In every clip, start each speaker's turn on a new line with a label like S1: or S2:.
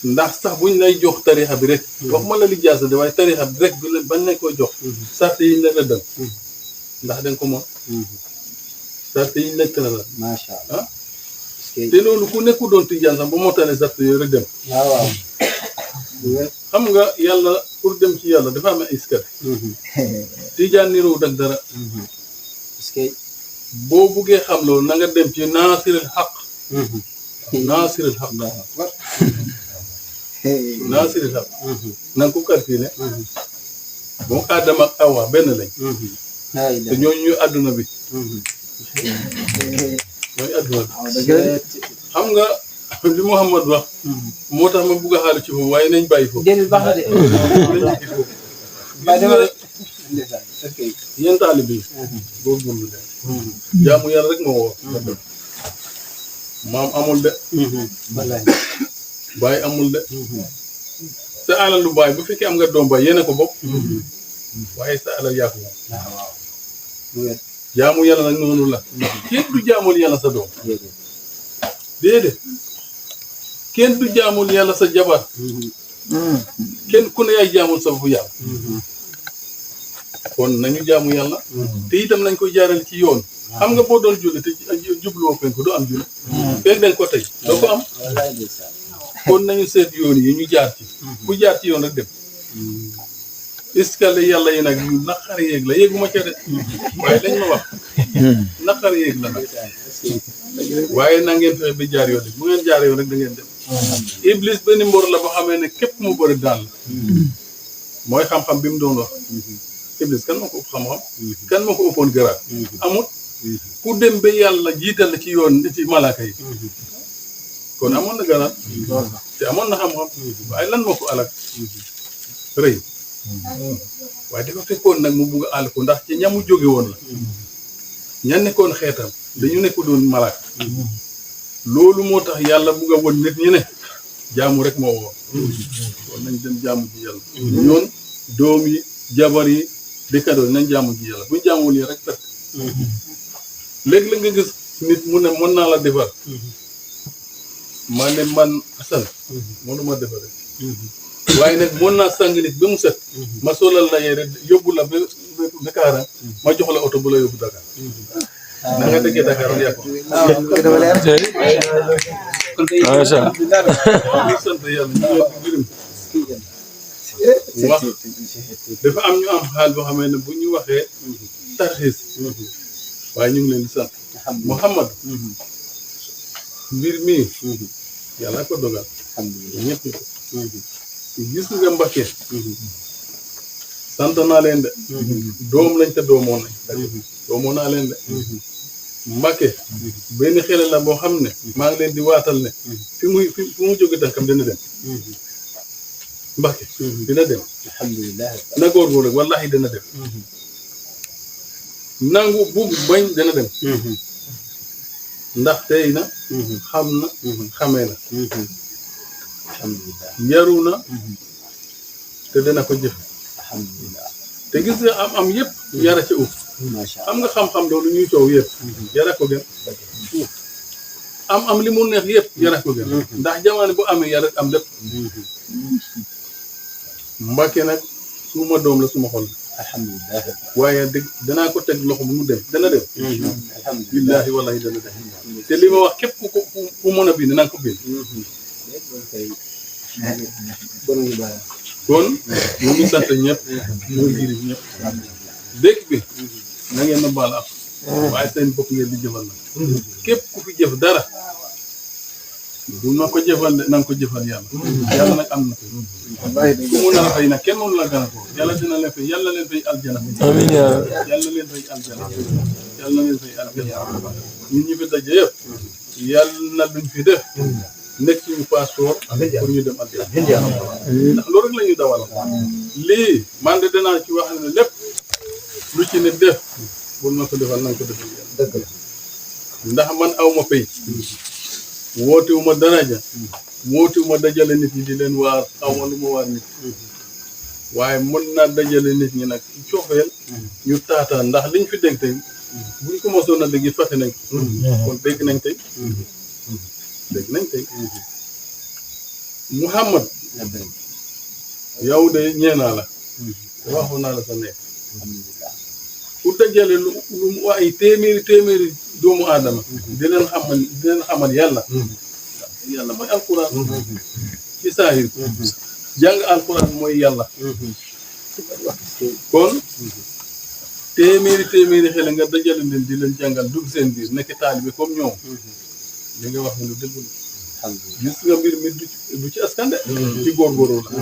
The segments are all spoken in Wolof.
S1: ndax sax buñ lay jox tarixa bi rek wax ma la li jaasa de waaye tarixa bi rek bi la bañ lañ koy jox sart yi ñu la rëddal ndax danga ko moom sart yi ñu la tëralal
S2: macha allah
S1: te loolu ku nekku doon tijaan sax ba moo tane sart yooyu rek dem xam nga yàlla pour dem ci yàlla dafa am iskale tijaan niroowut ak dara boo buggee xam loolu na nga dem ci naasiril xaq naasiril xaq naasiril xaq na nga ko calculé moom Adama ak Awa benn lañ te ñooñu ñuy àdduna bi mooy àdduna bi xam nga li Mouhamad wax moo tax ma bugg a xaalu ci foofu waaye nañ bàyyi foofu yéen taali bi góorgóorlu leen jaamu yàlla rek moo woo maam amul de baay amul de sa alal lu baay bu fekkee am nga doom baay yéene ko bokk waaye sa alal yaa ko moom jaamu yàlla nag noonu la kenn du jaamul yàlla sa doom déedéet kenn du jaamul yàlla sa jabar kenn ku ne yaay jaamul sa fu yàlla kon nañu jaamu yàlla te itam nañ koy jaarale ci yoon xam nga boo doon julli te jubluwoo penku doo am julli penk dañ ko tey doo ko am kon nañu seet yoon yi ñu jaar ci ku jaar ci yoon rek dem iskale yàlla yi nag yu naqar yéeg la yéeguma ca de waaye lañ ma wax naqar yéeg la nag waaye na ngeen fexe ba jaar yoon bu ngeen jaar yoon rek da ngeen dem iblis benn mbor la boo xamee ne képp mu bëri daan la mooy xam-xam bi mu doon wax iblis kan moo ko ëpp xam-xam kan moo ko ëppoon garaat amut ku dem ba yàlla jiital la ci yoon ci malaaka yi kon amoon na garaat te amoon na xam-xam waaye lan moo ko alak rëy waaye dafa fekkoon nag mu bugg a àll ko ndax ci ñamu jóge woon la ña nekkoon xeetam dañu nekku doon malaaka loolu moo tax yàlla bugg a won nit ñi ne jaamu rek moo woo kon nañ dem jaamu ci yàlla ñoon doom yi jabar yi dëkkandoo nañ jaamu ci yàlla buñ jaamuwul yi rek perte léegi la nga gis nit mu ne mën naa la defar ma ne man Assane mënuma defar rek waaye nag mën naa sang nit ba mu set ma solal la yére yóbbu la ba Dakar ma jox la oto bu la yóbbu Dakar na nga dëkkee Dakar yaa ko
S3: macha allah
S1: ñu sant yàlla ñu gërëm wax dafa am ñu am xaal boo xamee ne bu ñu waxee tarxiis waaye ñu ngi leen di sant Mouhamad mbir mii yàlla ko dogal ñëpp ko gis nga Mbakke sant naa leen de doom lañ te doomoo nañ doomoo naa leen de Mbakke benn xele la boo xam ne maa ngi leen di waatal ne fi mu jóge tànkam dina dem Mbakke dina dem
S2: alhamdulilah
S1: na góorgóorlu rek wallahi dina dem nangu bu bañ dina dem ndax tey na xam na xamee na
S2: alhamdulilah
S1: yaru na te dina ko jëf
S2: alhamdulilah
S1: te gis nga am yëpp yara ca uf
S2: macha
S1: xam nga xam-xam loolu ñuy coow yëpp yara ko gën am li mu neex yëpp yara ko gën ndax jamono bu amee yara am lépp Mbàkke nag suma doom la suma xol
S2: alhamdulilah
S1: waaye dëgg danaa ko teg loxo bu mu dem dana dem
S2: alhamdulilah
S1: billaahi wallahi dana dem te li ma wax képp ku mën a bind na nga ko bind kon ñu ngi sant ñëpp ñu ngi gërëm ñëpp dëkk bi na ngeen ma baal ak waaye seen bopp ngeen di jëfal na képp ku fi jëf dara du na ko jëfal de na nga ko jëfal yàlla yàlla nag am na ko ku mun a la fay nag kenn mënu la gën a ko yàlla dina leen fay yàlla leen fay aljana
S3: amiin yaa
S1: yàlla leen fay aljana yàlla leen fay aljana ñun ñu fi daje yëpp yàlla luñ fi def nekk suñu passeport pour ñu dem aljana ndax loolu rek la ñuy dawal lii man de danaa ci wax ne lépp lu ci nit def bul ma ko defal na nga ko defal yàlla dëgg la ndax man aw ma fay wootewuma daraja wootewuma dajale nit ñi di leen waar aw ma lu ma waar nit waaye mën naa dajale nit ñi nag ci coofeel ñu taataan ndax liñ fi dégg tey buñ ko mosoon a dégg fàtte nañ kon dégg nañ tey dégg nañ tey Muhammad yow de ñee naa la waxoon naa la sa nekk
S2: alhamdulillah
S1: ku dajale lu ay téeméeri doomu aadama di leen xamal yàlla yàlla mooy alquran ci saahir jàng alquran mooy yàlla kon téeméeri xel nga dajale leen di leen jàngal dugg seen biir nekk taalibe comme ñoom li nga wax ne lu dëgg la gis nga mbir mi du ci askan de ci góorgóorlu la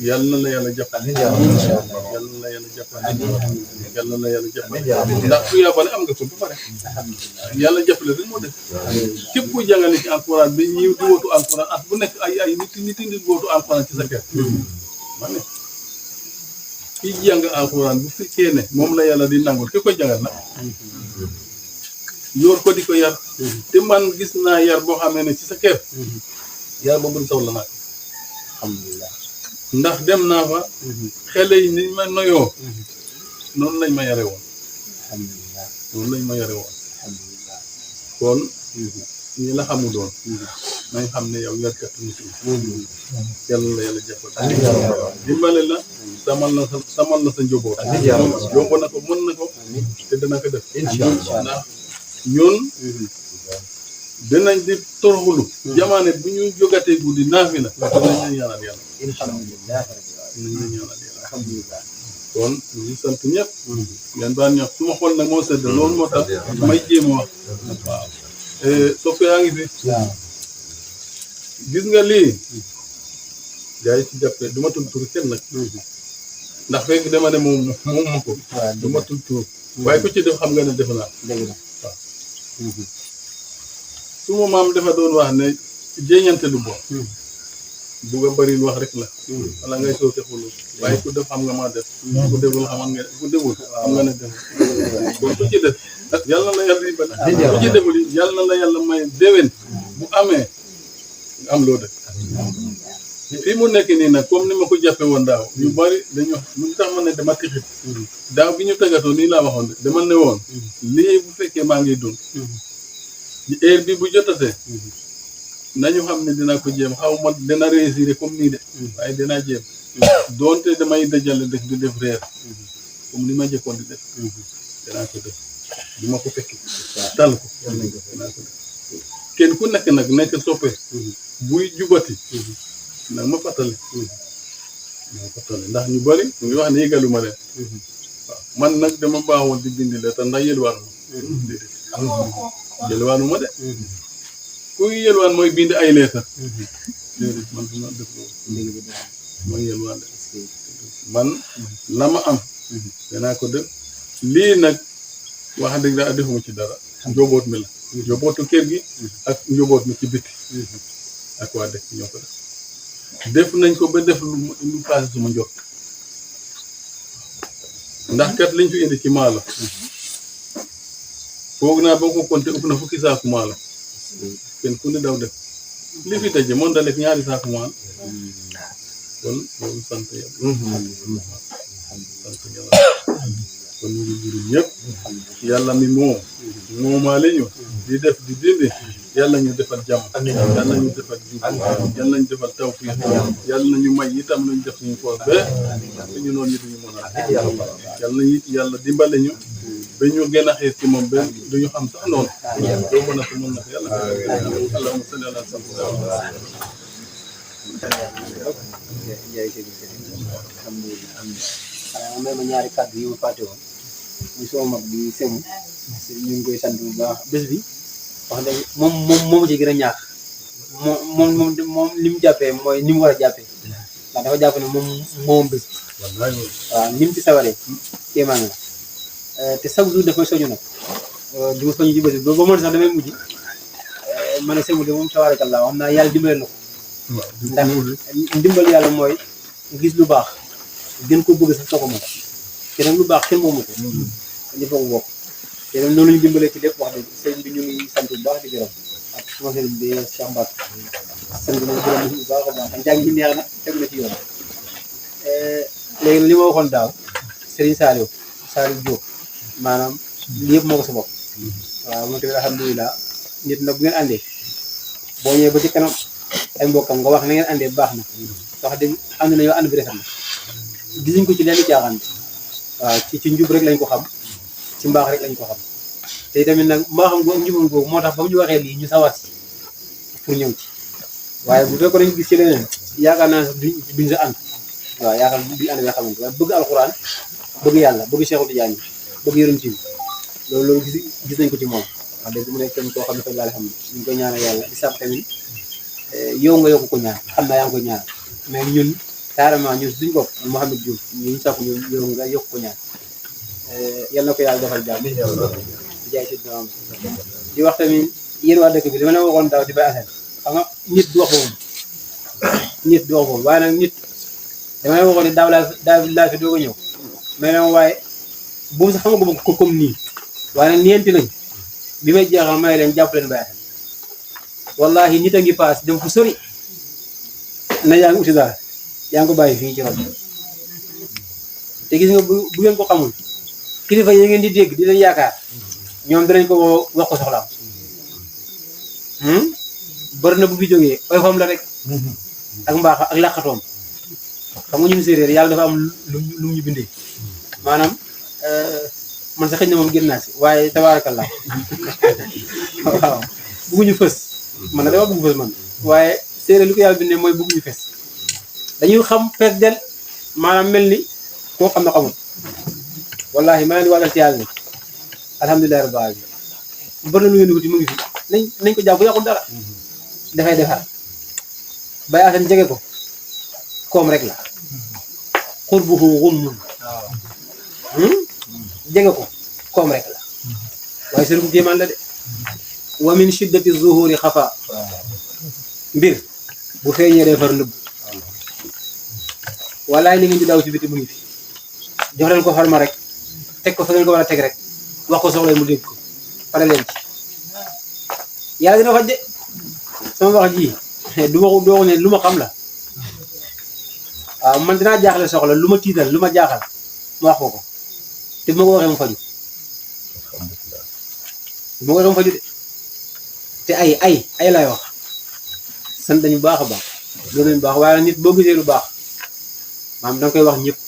S1: yàlla na la yàlla jàppale yàlla na la yàlla jàppale yàlla na la yàlla jàppale ndax ku yàbbale am nga ko ba pare yàlla jàppale rek moo def képp kuy jàngale ci alquran bi ñi di wootu alquran at bu nekk ay nit di wootu alquran ci sa kër ma ne kii jàng alquran bu fekkee ne moom la yàlla di nangul ki koy jàngal nag yor ko di ko yar te man gis naa yar boo xamee ne ci sa kër yar boobu soxla naa
S2: alhamdulillah
S1: ndax dem naa fa xale yi ni ma noyoo noonu lañ ma yare woon
S2: alhamdulillah
S1: noonu lañ ma yare woon
S2: alhamdulillah
S1: kon ñi la xamu doon nañ xam ne yow yarkat nit ñi yàlla la yàlla jàppal dimbale la samal na sa njaboot yomb na ko mën na ko te dana ko def ndax ñun dinañ di toroxlu jamaane bu ñu jógatee guddi naafi la dinañ la ñaanal yàlla
S2: alhamdulillah
S1: dinañ la ñaanal yàlla
S2: alhamdulillah
S1: kon ñu ngi sant ñëpp ngeen baal ñëpp su ma xool nag moo sedd loolu moo tax may jéem a wax waaw soppe yaa ngi fi gis nga lii gars yi ci jàppee du ma tudd tur kenn nag ndax fekk dama ne moom ma ko du ma tudd tur waaye ku ci def xam nga ne def naa
S2: dëgg la
S1: waaw su ma maam dafa doon wax ne jéeñante lu bon bugg a bëri wax rek la wala ngay soote xulu waaye ku def xam nga maa def ku deful xam nga ne def kon ku ci def yàlla na la yàlla yi bale ku ci deful yàlla na la yàlla may déwén bu amee nga am loo def fii mu nekk nii nag comme ni ma ko jàppe woon daaw ñu bari dañu lu tax ma ne dama tixit daaw bi ñu tegatoo nii laa waxoon de dama ne woon lii bu fekkee maa ngi dund heure bi bu jotatee nañu xam ne dinaa ko jéem xaw ma dina réussir comme nii de waaye dinaa jéem doonte damay dajale def di def reer comme ni ma jëkkoon di def dinaa ko def du ma ko fekki tal ko dinaa ko def kenn ku nekk nag nekk soppe buy jubati nag ma fàttali ndax ñu bari ñu ngi wax ne yëgaluma leen waaw man nag dama baaxoon di bindi la te ndax yëlwaan ma déedéet yëlwaanu ma de kuy yëlwaan mooy bind ay leetar déedéet man duma def loolu mooy yëlwaan de man la ma am danaa ko def lii nag wax dëgg daa defuma ci dara njóoboot mi la njóobootu kër gi ak njóoboot mi ci biti ak waa dëkk ñoo ko def nañ ko ba def lu passé suma njot ndax kat liñ fi indi ci maalo foog naa boo ko compté ëpp na fukki saaku maalo kenn ku ne daw def li fi daje moom da lekk ñaari saaku maalo kon loolu sant yàlla sant yàlla kon ñu ngi juri ñëpp yàlla mi moomaale ñu di def di dindi yàlla ñu defal jàmm yàlla ñu defal jub yàlla ñu defal tawfiq yàlla ñu may itam luñ def suñu poos ba suñu noonu ñu duñu mën a yàlla ñu yàlla dimbale ñu ba ñu gën a xees ci moom ba duñu xam sax noonu doo mën a ko mën na ko yàlla allahumma salli ala sayyidina
S2: xanaa may ma ñaari kàddu yi ma fàtte woon muy sama mag bi semu ñu ngi koy sant bu baax bés bi wax dëgg moom ci gën a ñaax moom li mu jàppee mooy ni mu war a jàppee ndax dafa jàpp ne moom bés bi waaw ni mu ci sawaree kéemaan la te chaque jour dafay soñu nag di ma soñu ci bés bi ba man sax damay mujj ma ne semu de moom tabaarakallah wax naa yàlla dimbale na ko ndax ndimbal yàlla mooy gis lu baax gën ko bëgg sax soo ko moom te nag lu baax kenn moomu ko ñu foog bokk te nag noonu ñu dimbalee ci lépp wax dëgg sëñ bi ñu ngi sant bu baax di gërëm ak suma sëriñ bi Cheikh Mbacke sant nañ gërëm bu baax a baax njàng mi neex na teg na ci yoon léegi li ma waxoon daaw Serigne Saliou Diop maanaam lii yëpp moo ko sa bopp waaw moom tamit alhamdulilah nit nag bu ngeen àndee boo ñëwee ba ci kanam ay mbokkam nga wax na ngeen àndee baax na wax dëgg ànd na yow ànd bi rafet na gisuñ ko ci lenn caaxaan bi waaw ci njub rek lañ ko xam ci mbaax rek lañ ko xam te tamit nag mbaaxam googu njubam googu moo tax ba mu ñu waxee lii ñu sawar si pour ñëw ci waaye bu fekkoon dañu gis ci leneen yaakaar naa sax duñ sa ànd waaw yaakaar duñ ànd nga xamante waaye bëgg alxuraan bëgg yàlla bëgg Cheikhul Tidiane bëgg yërëm ci loolu gis nañ ko ci moom wax dëgg mu nekk kenn koo xam ne koy laal xam ne ñu ngi koy ñaanal yàlla di sàmm tamit yow nga yokk ko ñaan xam naa yaa ngi koy ñaanal mais ñun carrément ñun suñu bopp Mouhamed Diouf ñu sàkku ñu yow nga yokk ko ñaan yal na ko yàlla defal jàmm di jaay si doom di wax tamit yéen waa dëkk bi dama la waxoon daaw di bay affaire xam nga nit du wax boobu waaye nag nit dama la waxoon ne daaw laa fi doog a ñëw mais nag waaye boobu sax xam nga ko comme nii waaye nag ñeenti nañ bi may jeexal may leen jàpp leen bay affaire wallahi nit a ngi paas dem fu sori na yaa ngi uti dara yaa ngi ko bàyyi fii ci rajo te gis nga bu ngeen ko xamul kilifa yi ngeen di dégg di leen yaakaar ñoom dinañ ko wax ko soxlaam bari na bu fi jógee oy fam la rek ak mbaax ak làqatoom xam nga ñun séeréer yàlla dafa am lu ñu bindee maanaam man sax xëy na moom génn naa si waaye tabaarakallah waaw bugguñu fës man na dama bugg fës man waaye séeréer li ko yàlla bindee mooy bugguñu fës dañuy xam fees del maanaam mel ni koo xam ne xamul wallahi ma leen di wàggal ci yàlla ni alhamdulilah rabbil alamin bari na lu ngeen di wuti mu ngi fi nañ ko jàpp bu yàqul dara dafay defar bay asan jege ko koom rek la xur bu xun mun jege ko koom rek la waaye sëriñ jéemaan la de wa min shiddati zuhuri xafa mbir bu feeñee defar nëbb wallaay li ngeen di daw ci biti mu ngi fi jox leen ko xarma rek teg ko fa ngeen ko war a teg rek wax ko soxla mu dégg ko pare leen ci yàlla dina faj de sama wax ji du ma doo ne lu ma xam la waaw man dinaa jaaxle soxla lu ma tiital lu ma jaaxal ma wax ko te bu ma ko waxee mu faju bu ma ko waxee mu faju de te ay laay wax sant dañu baax a baax loolu lañu baax waaye nit boo gisee lu baax maanaam danga koy wax ñëpp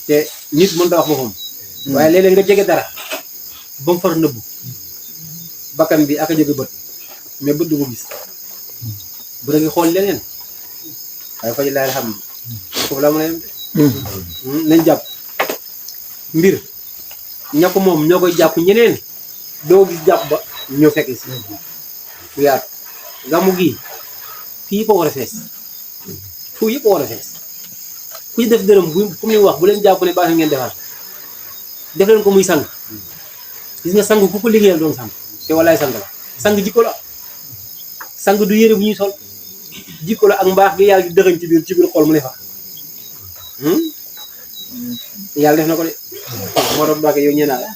S2: te nit mën ta wax boppam waaye léeg-léeg nga jege dara ba mu far nëbbu bakkan bi ak a jege bët mais bët du ko gis bu da ngi xool leneen waaye faj laay xam ni foofu la mën a yem de nañ jàpp mbir ña ko moom ñoo koy jàpp ñeneen doo gis jàpp ba ñoo fekk si bu yaatu gàmmu gii fii yëpp a war a fees fu yëpp a war a fees ku ci def dërëm bu comme ni wax bu leen jàpp ne baax ngeen defal def leen ko muy sang gis nga sang ku ko liggéeyal doon sang te walaay sang la sang jikko la sang du yére bu ñuy sol jikko la ak mbaax gi yàlla di dëxañ ci biir xol mu ne fa yàlla def na ko de moo tax Mbacke yow ñeenaa la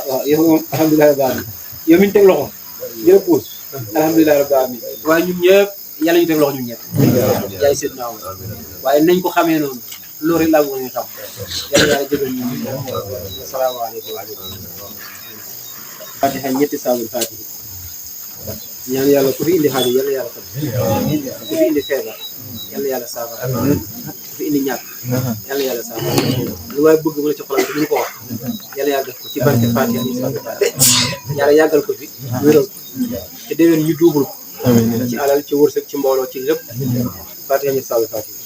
S2: waaw yow moom alhamdulilah rabbil alamin yow mi ñu teg loxo jëla puus alhamdulilah rabbil alamin waaye ñun ñëpp yàlla ñu teg loxo ñun ñëpp yaay seet naaw waaye nañ ko xamee noonu loolu rek laa bëgg ñu xam yàlla yàlla jëgal ñu asalaamaaleykum fatiha ñetti saabul fatiha ñaan yàlla ku fi indi xaalis yàlla yàlla faj ku fi indi feebar yàlla yàlla saafara ku fi indi ñàkk yàlla yàlla saafara lu waaye bëgg mu la ci xolam te duñu ko wax yàlla yàlla def ko ci barke fatiha ni saabul fatiha yàlla yàggal ko fi wéral te déwén ñu duubul ci alal ci wërsëg ci mbooloo ci lépp fatiha ni saabul fatiha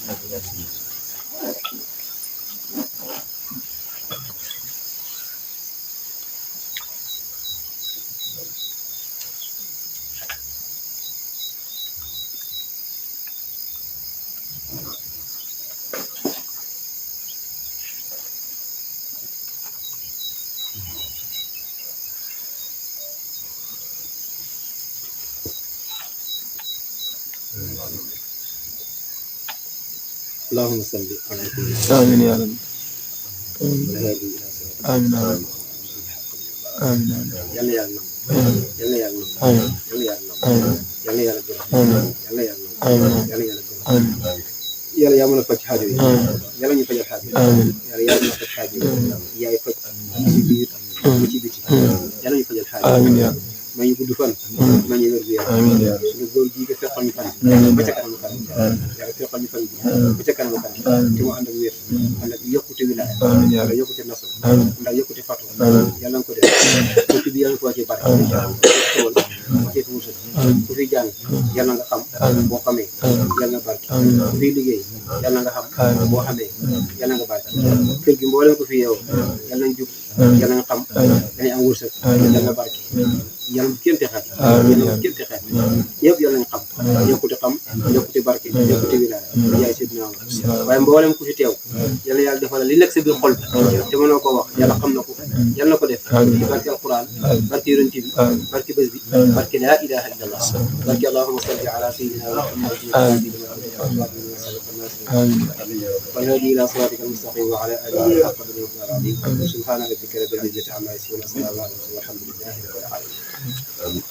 S2: اللهم صل على سيدنا
S3: آمين يا رب
S2: الهادي الى صراط
S3: آمين يا رب آمين
S2: يلا يا الله يلا يا الله
S3: آمين
S2: يلا يا الله
S3: آمين
S2: يلا يا رب
S3: آمين
S2: يلا يا الله
S3: آمين
S2: يلا يا رب
S3: آمين
S2: yàlla yaa mën a faj xaajo yi
S3: آمين
S2: yàlla ñu fajal xaajo yi
S3: آمين
S2: yàlla yaa mën a faj xaajo yi yaay faj ci biir ci biti yàlla ñu fajal xaajo
S3: آمين يا
S2: may ñu gudd fan may ñu wér gu yaram
S3: amiin
S2: suñu góor gi nga fekkal ñu fan ba ca kanam kanam yàlla fekkal ñu fan bi ba ca kanam kanam te mu ànd ak wér ànd ak yokkute wilaaya wala yokkute naso ndax yokkute fatu yàlla nga ko def dëkk bi yàlla nga ko wàccee bare xewal wàccee fi wusal ku fi jàng yàlla nga xam boo xamee yàlla nga barke ku fi liggéey yàlla nga xam boo xamee yàlla nga barke kër gi mboolem ko fi yeewoo yàlla nga jub yàlla nga xam dañuy am wërsëg yàlla nga barke yàlla bu kenn texaat yàlla bu kenn texaat yëpp yàlla nga xam yokkute xam yokkute barke yokkute wilaaya yaay Seydina waaye mboolem ku fi teew yàlla yàlla defal li nekk sa biir xol te mënoo koo wax yàlla xam na ko yàlla na ko def ci barke alquran barke yonent bi barke bés bi barke laa ilaha illallah barke allahumma salli ala sayyidina muhammadin والهادي الى صراطك المستقيم وعلى اله حق قدره ومقداره سبحان ربك رب العزه عما يصفون وسلام على المرسلين والحمد لله رب العالمين